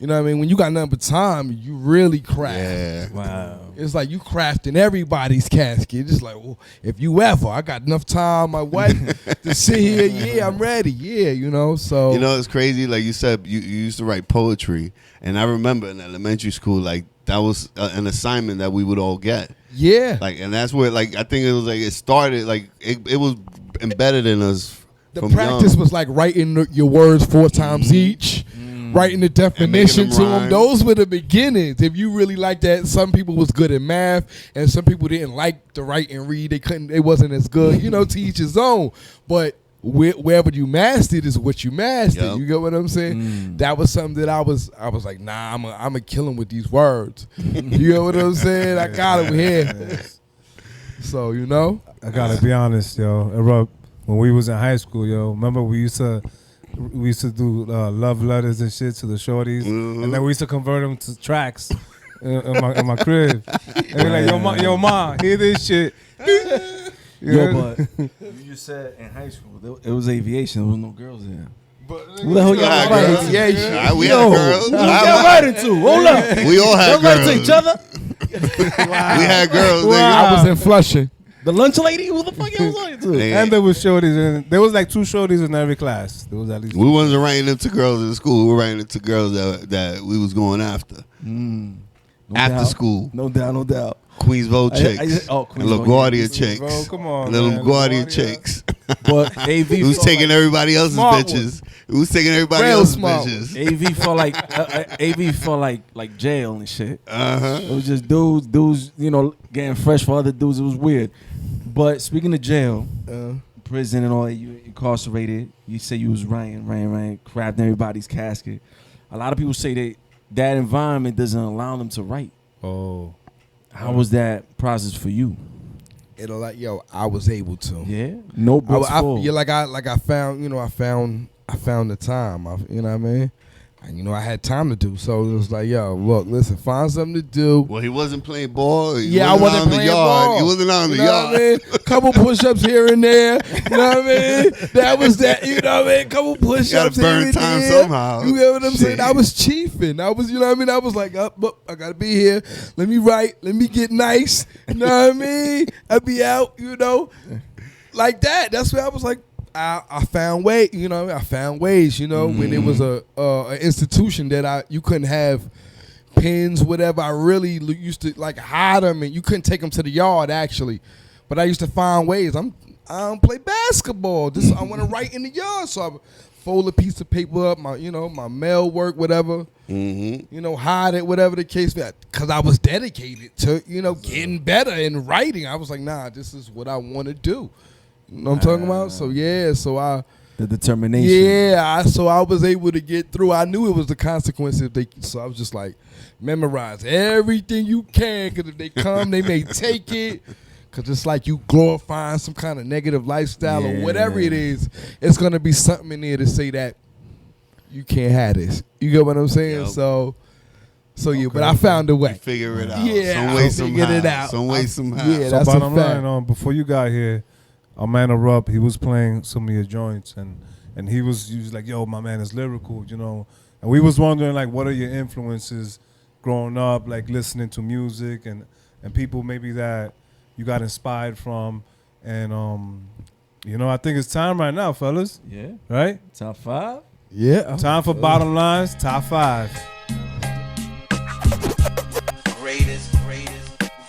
You know what I mean? When you got nothing but time, you really craft. Yeah. Wow. It's like you crafting everybody's casket. It's like, well, if you ever, I got enough time, my wife, to sit here, yeah, I'm ready. Yeah, you know, so. You know, it's crazy. Like you said, you used to write poetry. And I remember in elementary school, like, that was an assignment that we would all get. Yeah. Like, and that's where, like, I think it was like, it started, like, it was embedded in us. The practice was like writing your words 4 times each. Writing the definition to them. Those were the beginnings. If you really like that, some people was good at math, and some people didn't like to write and read. It wasn't as good. You know, to each his own. But wherever you mastered is what you mastered. Yep. You get what I'm saying? That was something that I was like, nah, I'm a kill him with these words. You get what I'm saying? I got him here. So, you know, I gotta be honest, yo. When we was in high school, yo, remember we used to do love letters and shit to the shorties, and then we used to convert them to tracks in my crib. And we like, yo, ma, hear this shit. Yo, but you just said in high school it was aviation. There was no girls there. Who the hell y'all writing aviation? We had girls. Who y'all writing to? Hold up. We all had girls. Y'all writing to each other? We had girls. Nigga. I was in Flushing. The lunch lady? Who the fuck y'all was writing to? And there was shorties, and there was like 2 shorties in every class. There was at least. We wasn't writing them to girls in school. We were writing it to girls that we was going after. After school. No doubt. Queensville chicks. Queensville. LaGuardia chicks. Bro, come on. Little LaGuardia chicks. But AV Who's taking everybody else's bitches? Who's taking everybody else's bitches? AV felt like jail and shit. It was just dudes, you know, getting fresh for other dudes. It was weird. But speaking of jail, prison and all that, you incarcerated. You say you was writing, crafting everybody's casket. A lot of people say that environment doesn't allow them to write. Oh. How was that process for you? I was able to. Yeah. No books full. Yeah, I found the time. You know what I mean? And, you know, I had time to do. So it was like, yo, look, listen, find something to do. Well, he wasn't playing ball. I wasn't playing ball. He wasn't on the yard. What I mean? Couple push-ups here and there. You know what I mean? That was that. You know what I mean? Couple push-ups here and there. You gotta burn time somehow. You get what I'm saying? I was chiefing. I was, you know what I mean? I was like, I gotta be here. Let me write. Let me get nice. You know what I mean? I'd be out, you know, like that. That's where I was like, I found ways, you know. When it was a institution that you couldn't have pins, whatever. I really used to like hide them, and you couldn't take them to the yard actually. But I used to find ways. I don't play basketball. I want to write in the yard, so I fold a piece of paper up, my mail work, whatever. You know, hide it, whatever the case be. Because I was dedicated to getting better in writing. I was like, nah, this is what I want to do. You know what I'm talking about? So the determination. Yeah, so I was able to get through. I knew it was the consequences. So I was just like, memorize everything you can, because if they come, they may take it. Because it's like you glorifying some kind of negative lifestyle or whatever it is. It's going to be something in there to say that you can't have this. You get what I'm saying? Yep. So but I found a way. You figure it out. Yeah, some way, figured it out. Some way, somehow. Yeah, So that's bottom a fact. line, before you got here, our man Rupp, he was playing some of your joints, and he was like, yo, my man is lyrical, you know. And we was wondering, like, what are your influences growing up, like listening to music and people maybe that you got inspired from. And, I think it's time right now, fellas. Yeah. Right? Top 5? Yeah. Time for Bottom Lines, top 5. Greatest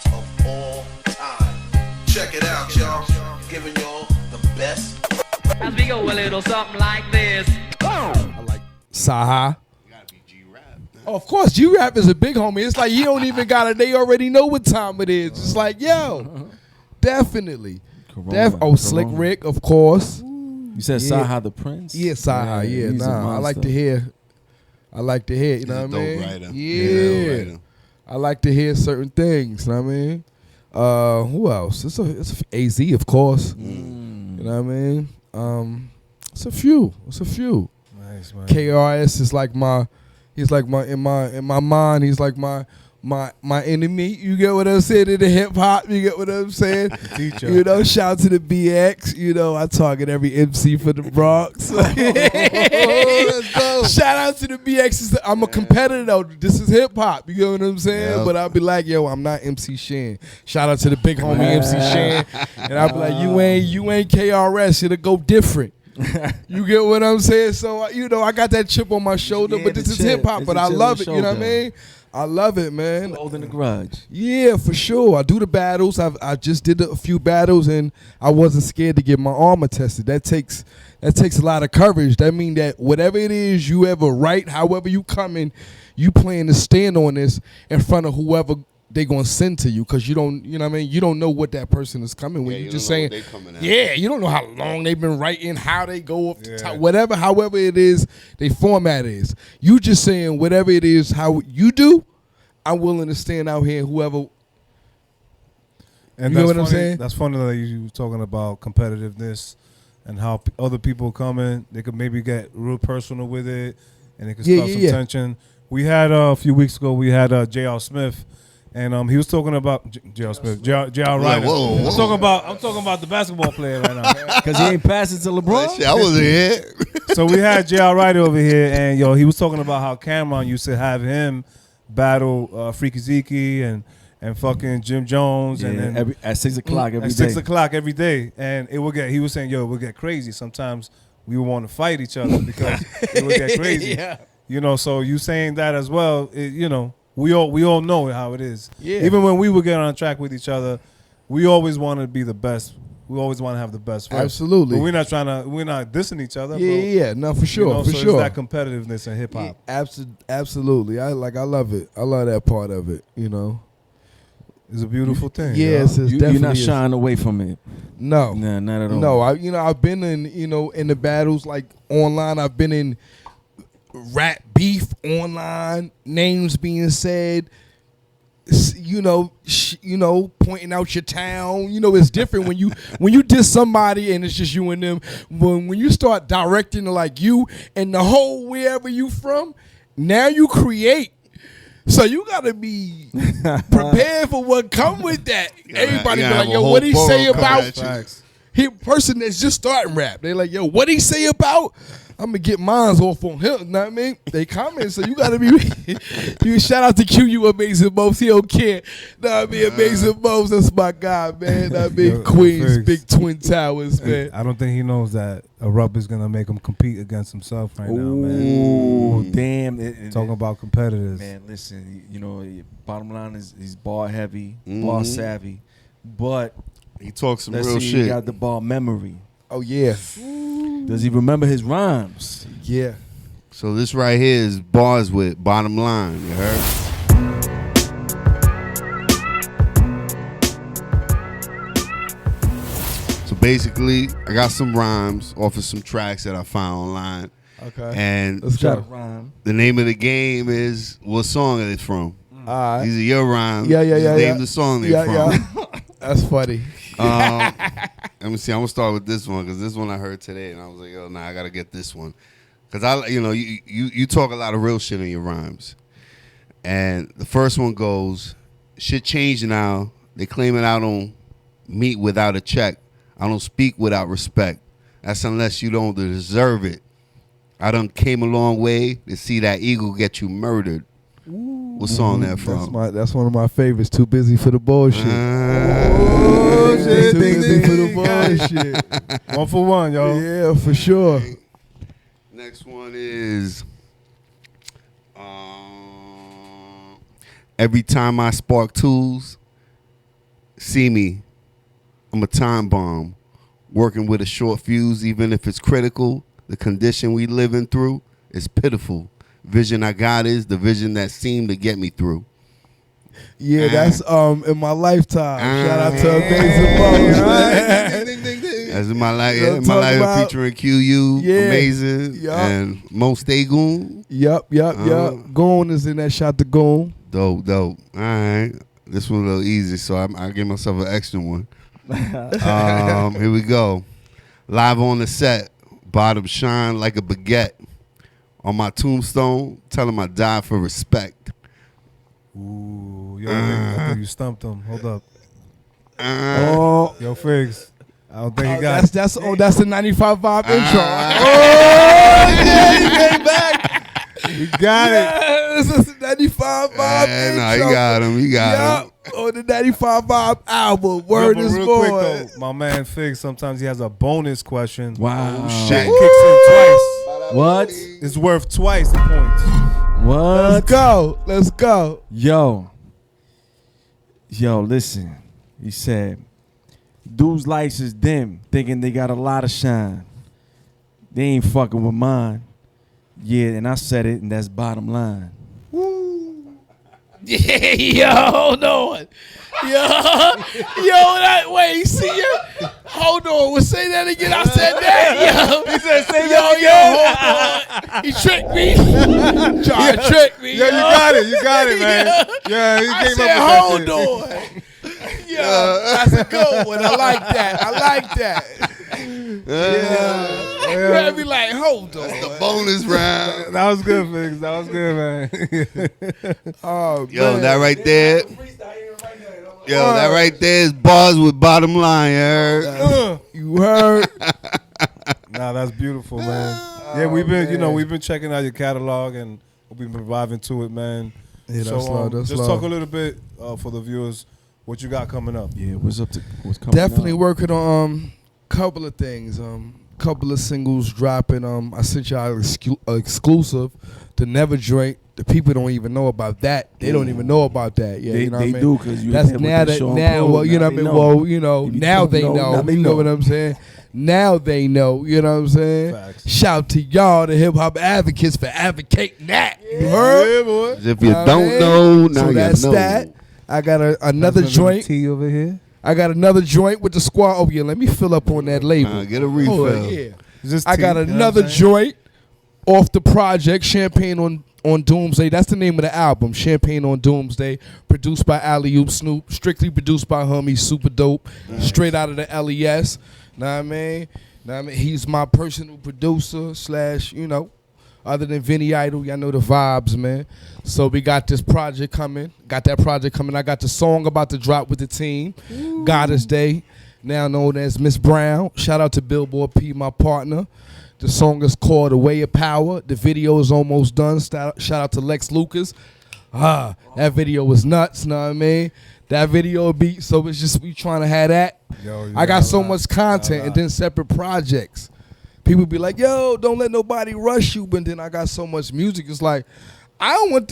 of all time. Check it out, y'all. Giving y'all the best. As we go a little something like this. I like Saha. You gotta be G-Rap. Of course, G-Rap is a big homie. It's like he don't even got it. They already know what time it is. It's like, yo, definitely. Slick Rick, of course. You said Saha the Prince? Yeah, Saha, yeah. He's a Nah, I like monster. to hear. You know what I mean? Writer. Yeah. I like to hear certain things, you know what I mean? Who else? It's AZ, of course. You know what I mean? It's a few. Nice, man. KRS is like in my mind, he's like my enemy. You get what I'm saying? In the hip hop, you get what I'm saying? Teacher. You know, shout out to the BX. You know, I target every MC for the Bronx. Shout out to the BX. I'm a competitor though. This is hip hop. You get what I'm saying? Yep. But I'll be like, yo, I'm not MC Shan. Shout out to the big homie MC Shan. And I'll be like, you ain't KRS. It'll go different. You get what I'm saying? So, you know, I got that chip on my shoulder, Yeah, but this the is chip. hip hop, It's but a I chip on love the it. You know what I shoulder. mean? I love it, man. Holding the grudge. Yeah, for sure. I do the battles. I just did a few battles, and I wasn't scared to get my armor tested. That takes a lot of courage. That means that whatever it is you ever write, however you come in, you plan to stand on this in front of whoever they gonna send to you, because you know what I mean? You don't know what that person is coming with. Yeah, You you just don't know saying, what they coming at. yeah, you don't know how long they've been writing, how they go up the top, whatever, however it is, they format is. You just saying whatever it is, how you do, I'm willing to stand out here, whoever. And You know that's what I'm funny, saying? That's funny that you were talking about competitiveness and how other people come in. They could maybe get real personal with it, and they could start some tension. We had a few weeks ago. We had J.R. Smith, and he was talking about J.R. Smith, J.R. Ryder. whoa. I'm talking about the basketball player right now. Because he ain't passing to LeBron? Shit, I wasn't here. So we had J.R. Ryder over here, and he was talking about how Cameron used to have him battle Freaky Zeke and fucking Jim Jones, and then at 6 o'clock every at day. 6 o'clock every day, and it would get. He was saying, "Yo, it would get crazy. Sometimes we would want to fight each other because it would get crazy." Yeah. You know, so you saying that as well. We all know how it is. Yeah. Even when we would get on track with each other, we always want to be the best. We always want to have the best first. Absolutely. But we're not dissing each other. Yeah, no, for sure, for so sure. It's that competitiveness in hip hop. Absolutely. I love it. I love that part of it, you know. It's a beautiful thing. Yes, it's You're definitely not is. shying away from it. No. Nah, not at all. No, I've been in the battles like online. I've been in rap beef online, names being said, pointing out your town. It's different when you diss somebody and it's just you and them. When you start directing like you and the whole wherever you from, now you create. So you gotta be prepared for what come with that. Everybody be like, yo, what he say about person that's just starting rap? They like, yo, what he say about? I'm gonna get mines off on him. You know what I mean? They comment, so you gotta be. You shout out to Q, you amazing Mopes. He don't care. Nah, I mean, amazing Mopes. That's my guy, man. I mean, Queens, big Twin Towers, man. I don't think he knows that a rub is gonna make him compete against himself right now, man. Ooh, damn! Talking about competitors, man. Listen, bottom line is he's bar heavy, bar savvy, but he talks some let's real see, shit. He got the bar memory. Oh yeah. Does he remember his rhymes? Yeah. So this right here is bars with Bottom Line. You heard? So basically, I got some rhymes off of some tracks that I found online. Okay. And Let's go. the name of the game is what song is it from? All right. These are your rhymes. Yeah. Just name the song they're from. That's funny. Let me see. I'm gonna start with this one because this one I heard today, and I was like, "Oh, nah, I gotta get this one." Because you talk a lot of real shit in your rhymes, and the first one goes, "Shit changed now. They claiming I don't meet without a check. I don't speak without respect. That's unless you don't deserve it. I done came a long way to see that eagle get you murdered." What song that from? That's one of my favorites. Too busy for the bullshit. shit, Too busy for the bullshit. 1 for 1, yo. Yeah, for sure. Next one is every time I spark tools, see me. I'm a time bomb, working with a short fuse, even if it's critical. The condition we living through is pitiful. vision I got is the vision that seemed to get me through. Yeah, that's in my lifetime. Shout out to Amazing Bones. That's in my life. Yo, In my life, about- featuring QU, Yeah. Amazing, Yup. and Mo Stay Goon. Yup. Goon is in that shot to Goon. Dope. All right, this one a little easy, so I give myself an extra one. Here we go. Live on the set, bottom shine like a baguette. On my tombstone, tell him I die for respect. Ooh, yo, I think you stumped him. Hold up. Oh, Yo, Figs. I don't think he got it. that's the 95 vibe intro. He came back. You got it. This is the 95 vibe intro. No, he got him. He got him. On the 95 vibe album. Word Yo, but is real born. quick, though, my man Figs, sometimes he has a bonus question. Wow. That kicks in twice. What? It's worth twice the points. What? Let's go. Yo, listen. He said, dudes' lights is dim, thinking they got a lot of shine. They ain't fucking with mine. Yeah, and I said it, and that's bottom line. Yeah, yo, hold on. Wait, see ya? Hold on, we'll say that again. I said that, yo. He said, say hold on. He tricked me. Trying to trick me. Yeah, you got it, man. Yeah, he I came said, up with that hold shit. on. Yo, that's a good one. I like that. Yeah. You gotta be like, hold on. The bonus round. That was good, Figs. That was good, man. Oh, Yo, man. that right there. Yo, that right there is bars with bottom line, you heard? You heard? Nah, that's beautiful, man. Yeah, we've been checking out your catalog and we've been vibing to it, man. Yeah, So that's love. That's just love. talk a little bit for the viewers what you got coming up. Yeah, what's coming Definitely up? working on couple of things. Couple of singles dropping. I sent y'all exclusive. The Never Drink. The people don't even know about that. They don't even know about that. Yeah, They, you know they what I mean? do because you That's there with now the that show on now. Pro. Well, you know what I mean. They Well, you know If you now don't they know, know. now they You know know. what I'm saying? Now they know. You know what I'm saying? Facts. Shout to y'all, the hip hop advocates, for advocating that. You heard? Yeah, boy. If you Know what I don't mean? know, now So you that's know. that. I got another joint. Tea over here. I got another joint with the squad. Oh yeah, let me fill up on that label. Get a refill. Hold on, yeah. Just I tea, got you know another what I'm saying? joint off the project, Champagne on Doomsday. That's the name of the album, Champagne on Doomsday. Produced by Alley Oop Snoop. Strictly produced by homie, super dope. Straight out of the LES. Know what I mean? He's my personal producer / other than Vinny Idol, y'all know the vibes, man. So we got this project coming. I got the song about to drop with the team. Goddess Day, now known as Miss Brown. Shout out to Billboard P, my partner. The song is called The Way of Power. The video is almost done. Shout out to Lex Lucas. That video was nuts, know what I mean? That video beat, so it's just we trying to have that. Yo, I got so much content and then separate projects. People be like, yo, don't let nobody rush you. But then I got so much music. It's like, I don't want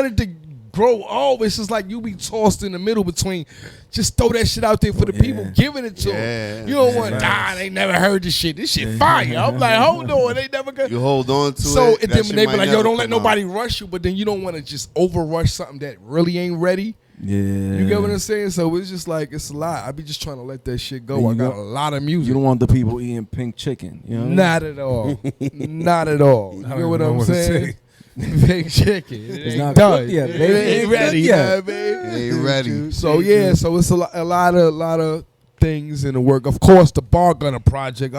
it to grow always. It's like you be tossed in the middle between just throw that shit out there for the people, giving it to them. You don't want, they never heard this shit. This shit fire. I'm like, hold on. They never got. You hold on to So it. and then they be like, yo, don't let nobody rush you. But then you don't want to just over rush something that really ain't ready. Yeah. You get what I'm saying? So it's just like, it's a lot. I be just trying to let that shit go. Yeah, I you got don't- a lot of music. You don't want the people eating pink chicken. You know? Not at all. Not at all. You I don't know what even know I'm what to saying? Big chicken. It It's ain't not done. cooked yet, It baby. ain't ready. Cooked You know yet. what I mean? It ain't ready. So yeah, so it's a lot of things in the work. Of course, the Bar Gunner project.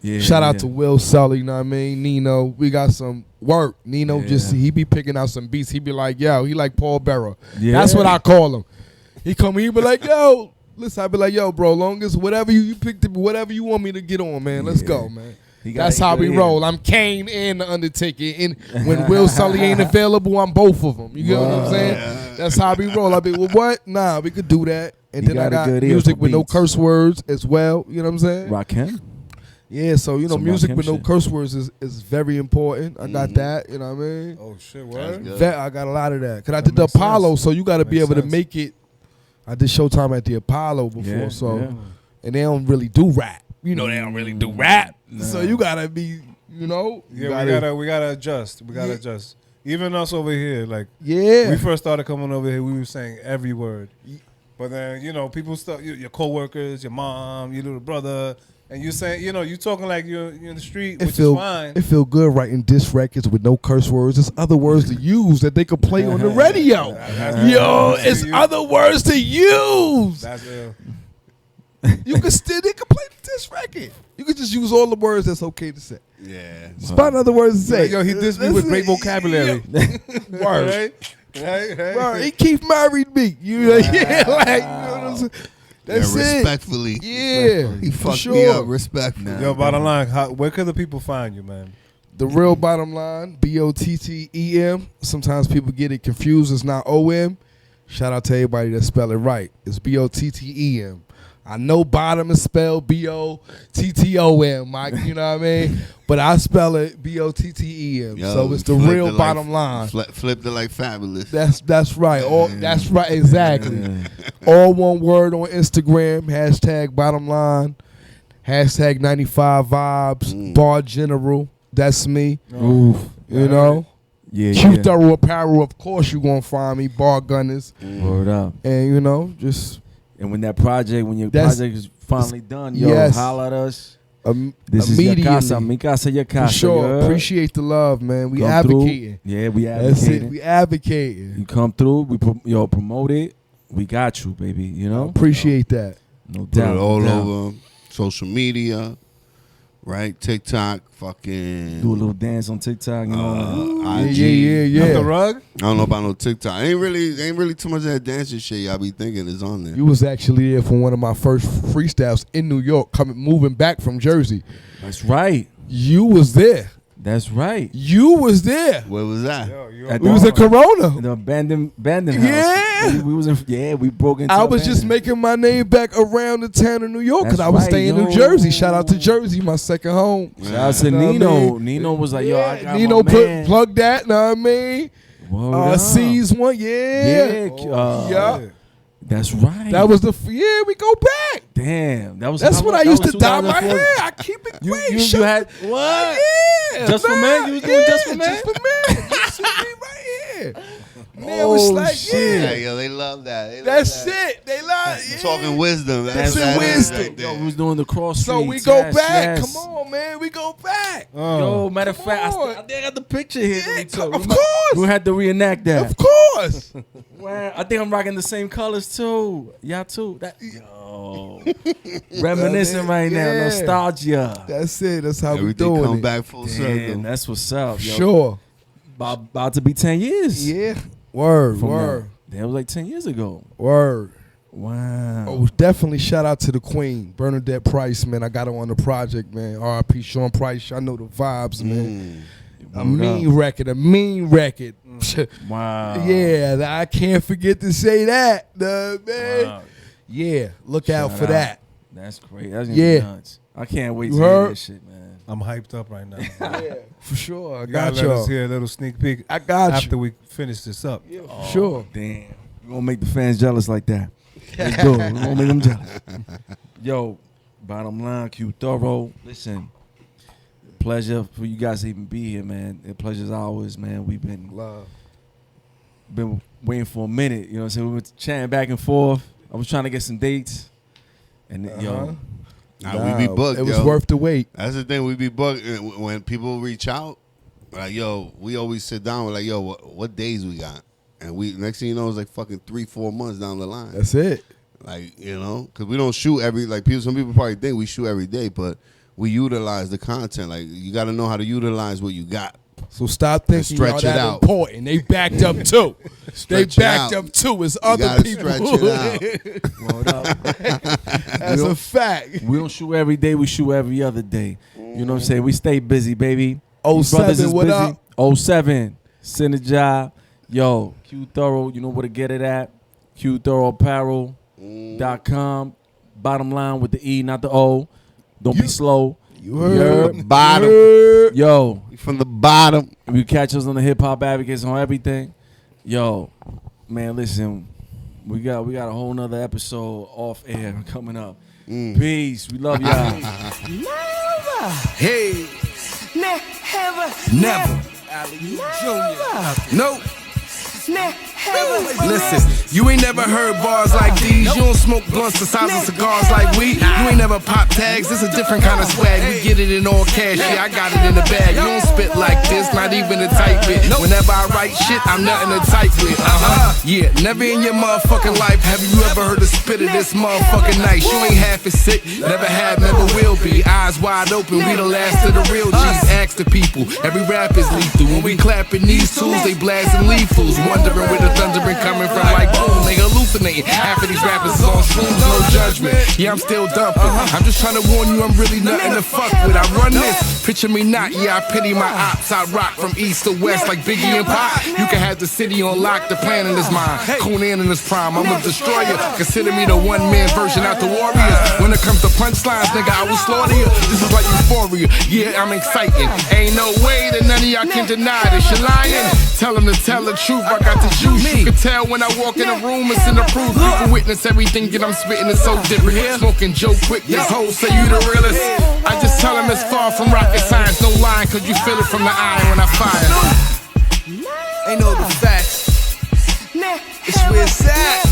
Yeah, Shout out yeah. to Will Sully. You know what I mean? Neno. We got some work. Neno he be picking out some beats. He be like, yo, he like Paul Bearer. Yeah. That's what I call him. He come here, he be like, yo. Listen, I be like, yo, bro. Long as whatever you picked, whatever you want me to get on, man. Let's go, man. That's how we roll. I'm Kane and the Undertaker. And when Will Sully ain't available, I'm both of them. You get what I'm saying? That's how we roll. I be, well, what? Nah, we could do that. And You then I got a got good ear music for with no beats. curse words as well. You know what I'm saying? Rakim? Yeah, so Some music Rakim with no shit. curse words is very important. I got that. You know what I mean? Oh shit, word. I got a lot of that. Cause I did the makes Apollo, sense. so you got to be Makes able to sense. make it. I did Showtime at the Apollo before, Yeah, so yeah. and they don't really do rap. You know, they don't really do rap. So you gotta be You know. Yeah, we gotta adjust. We gotta adjust. Even us over here, like Yeah. we first started coming over here, we were saying every word. But then, you know, people start, your coworkers, your mom, your little brother, and you saying, you know, you talking like you're in the street, which is fine. It feel good writing diss records with no curse words. There's other words to use that they could play on the radio. Yo, it's other words to use. That's real. They could play the diss record. You could just use all the words that's okay to say. Yeah. Find other words to say. Yo, he dissed me with great vocabulary. Word. Right. Word. He Keith married me. You know, like, you know what I'm saying? That's it. Respectfully. Yeah. He for fucked me up respectfully. Yo, bottom line, where could the people find you, man? The real bottom line, BOTTEM. Sometimes people get it confused. It's not OM. Shout out to everybody that spell it right. It's BOTTEM. I know bottom is spelled BOTTOM, Mike. You know what I mean? But I spell it BOTTEM. So it's the real bottom line. Flipped it like Fabulous. That's right. That's right. Exactly. All one word on Instagram. # bottom line. # 95 vibes. Bar General. That's me. Oof. You know? Yeah. Qthoro Apparel, of course, you going to find me. Bar Gunners. Word up. And, you know, just. And when your project is finally done, yo, holla at us. This is your casa. Mi casa, your casa. For sure. Appreciate the love, man. We advocating. Yeah, we advocating. That's it. We advocating. You come through. We promote it. We got you, baby. You know. Appreciate that. No Put doubt. it all over social media, right? TikTok, fucking do a little dance on TikTok. You know. IG. Yeah. Up the rug? I don't know about no TikTok. Ain't really too much of that dancing shit y'all be thinking is on there. You was actually there for one of my first freestyles in New York, moving back from Jersey. That's right. You was there. That's right. You was there. Where was that? We was at Corona. The abandoned house. Yeah. We was in. We broke into. I was just making my name back around the town of New York because That's I was right, staying in yo. New Jersey. Shout out to Jersey, my second home. Shout out to You know what I Neno. mean? Neno was like, yo, I got Neno my man. plug that. Know what I mean? Word up. C's one. Yeah. Yeah. That's right. That was we go back. Damn. That's when I used to dye my hair. I keep it You great. had what? Yeah, Just for men? You was doing just for men? Just for men. Just for me right here. Man, Oh, was like, shit. Yeah, yo, they love that. They love That's that. it. They like Talking wisdom. That's that wisdom. is right there. Yo, we was doing the cross So we streets. go Yes, back. yes. Come on, man. We go back. Yo, matter of fact, on. I think I got the picture here. that we Yeah, took. of We course. had to reenact that. Of course. Wow, I think I'm rocking the same colors too. Y'all too. Yo, reminiscing right now. Yeah. Nostalgia. That's it. That's how we Everything doing come it. back full circle. Damn, that's what's up. Yo. Sure. About to be 10 years. Yeah. Word. From Word. that was like 10 years ago. Word. Wow. Oh, definitely shout out to the Queen, Bernadette Price, man. I got her on the project, man. R.I.P. Sean Price. I know the vibes, man. A mean record. Wow. Yeah, I can't forget to say that, man. Wow. Yeah, look out Shout for out. that. That's great. That's Yeah. nuts. I can't wait You to hear heard? this shit, man. I'm hyped up right now. Yeah, for sure. I You got gotta let us y'all. hear a little sneak peek I got after you. we finish this up. Yeah, for sure. Damn. We're going to make the fans jealous like that. Let's do it. We're going to make them jealous. Yo, bottom line, Q Thoro. Listen, pleasure for you guys to even be here, man. The pleasure's ours, man. We've been waiting for a minute. You know what I'm saying? We were chatting back and forth. I was trying to get some dates. And, yo. Nah, we be booked, It was yo. worth the wait. That's the thing. We be booked. When people reach out, like, yo, we always sit down. We're like, yo, what days we got? And we next thing you know, it's like fucking 3-4 months down the line. That's it. Like, you know, because we don't shoot some people probably think we shoot every day, but we utilize the content. Like, you got to know how to utilize what you got. So stop thinking y'all stretch it that out. important. They backed up too. They Stretch it backed out. up too. It's You other gotta people. stretch it out. Word up. That's a fact. We don't shoot every day. We shoot every other day. You know what I'm saying? We stay busy, baby. 07, Brothers is what busy. up? 07. Send a job. Yo, Q Thoro, you know where to get it at. Qthoro Apparel.com. Bottom line with the E, not the O. Don't be slow. You heard. Bottom. Yo, From the bottom. you catch us on the Hip Hop Advocates on everything. Yo, man, listen, we got a whole nother episode off air coming up. Peace. We love y'all. Hey, Never. Nope. Listen, you ain't never heard bars like these. You don't smoke blunts the size of cigars like we. You ain't never pop tags. It's a different kind of swag. We get it in all cash. Yeah, I got it in the bag. You don't spit like this, not even a tight bit. Whenever I write shit, I'm nothing to type with. Yeah, never in your motherfucking life have you ever heard a spit of this motherfucking nice. You ain't half as sick. Never have, never will be. Eyes wide open. We the last of the real G's. Ask the people. Every rap is lethal. When we clapping these tools, they blasting lethals. Wondering where the thundering coming from, like boom, they hallucinating. Half of these rappers is on shrooms, no judgment. Yeah, I'm still dumping. I'm just trying to warn you, I'm really nothing to fuck with. I run this, picture me not. Yeah, I pity my ops. I rock from east to west like Biggie and Pop. You can have the city on lock, the plan in his mind. Conan in his prime, I'm a destroyer. Consider me the one-man version out the Warriors. When it comes to punchlines, nigga, I will slaughter you. This is like euphoria. Yeah, I'm exciting. Ain't no way that none of y'all can deny this. You're lying. Tell them to tell the truth. I got the juice. You can tell when I walk in a room, it's in the proof. People witness everything that I'm spitting is so different. Smoking Joe quick, this hoe say you the realest. I just tell them it's far from rocket science. No line, cause you feel it from the iron when I fire. Ain't no the facts. It's where it's at.